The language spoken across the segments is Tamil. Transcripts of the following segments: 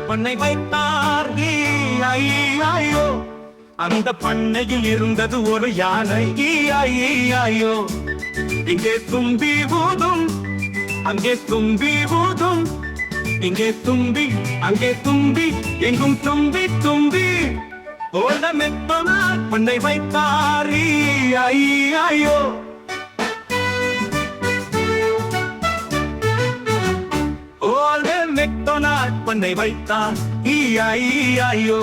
பண்ணை வைத்தார் ஈ-ஐ-ஐ-ஓ. அந்த பண்ணையில் இருந்தது ஒரு யானை ஈ-ஐ-ஐ-ஓ. இங்கே தும்பி ஊதும், அங்கே தும்பி ஊதும், இங்கே தும்பி, அங்கே தும்பி, எங்கும் தும்பி தும்பி. ஓலமெத்தனார் பண்ணை வைத்தார் ஈ-ஐ-ஐ-ஓ. ஓலமெத்தனார் பண்ணை வைத்தார் ஈ-ஐ-ஐ-ஓ.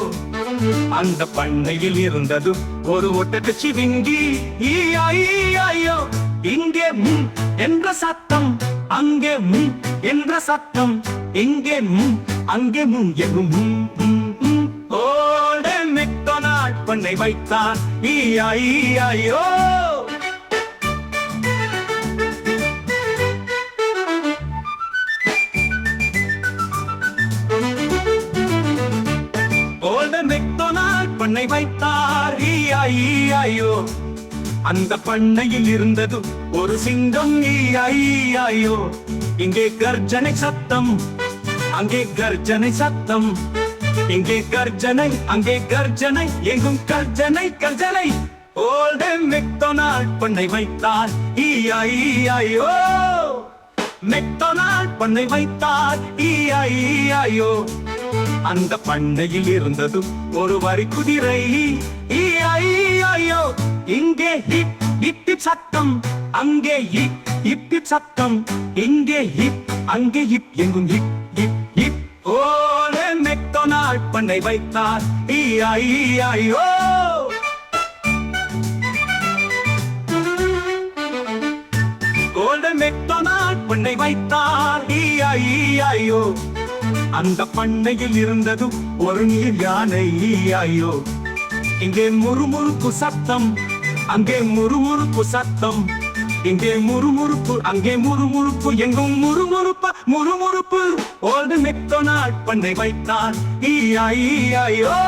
அந்த பண்ணையில் இருந்தது ஒரு ஒட்டக சிவிங்கி ஈ-ஐ-ஐ-ஓ. இங்கே என்ற சத்தம், அங்கே என்ற சத்தம், இங்கே அங்கே எங்கும் ஓல்டன் மெக்டொனால்ட் பண்ணை வைத்தார் ஈ-ஐ-ஐ-ஓ. ஓல்டன் மெக்டொனால்ட் பண்ணை வைத்தார் ஈ-ஐ-ஐ-ஓ. அந்த பண்ணையில் இருந்தது ஒரு சிங்கம் ஈ-ஐ-ஐ-ஓ. இங்கே கர்ஜனை சத்தம், அங்கே கர்ஜனை சத்தம், இங்கே கர்ஜனை, அங்கே கர்ஜனை, எங்கும் கர்ஜனை கர்ஜனை. ஓல்டன் மெக்டொனால்ட் பண்ணை வைத்தார் ஈ-ஐ-ஐ-ஓ. மெக்டொனால்ட் பண்ணை வைத்தார் ஈ-ஐ-ஐ-ஓ. அந்த பண்ணையில் இருந்தது ஒரு வரி குதிரை ஈ-ஐ-ஐ-ஓ. இங்கே ஹிப் ஹிப் சத்தம், அங்கே ஹிப் ஹிப் சத்தம், இங்கே ஹிப், அங்கே ஹிப், எங்கும் hip hip hip. Olden McDonald பண்ணை வைத்தார் ஈ-ஐ-ஐ-ஓ. ஓல்டன் மெக்டொனால்ட் பண்ணை வைத்தார் ஈ-ஐ-ஐ-ஓ. அந்த பண்ணையில் இருந்தது ஒரு நீர் யானை ஈ-ஐ-ஓ. இங்கே முறுமுறுப்பு சத்தம், அங்கே முறுமுறுப்பு சத்தம், இங்கே முறுமுறுப்பு, அங்கே முறுமுறுப்பு, எங்கும் முறுமுறுப்பு முறுமுறுப்பு. ஓல்டன் மெக்டொனால்ட் பண்ணை வைத்தார் ஈ-ஐ-ஐ-ஓ.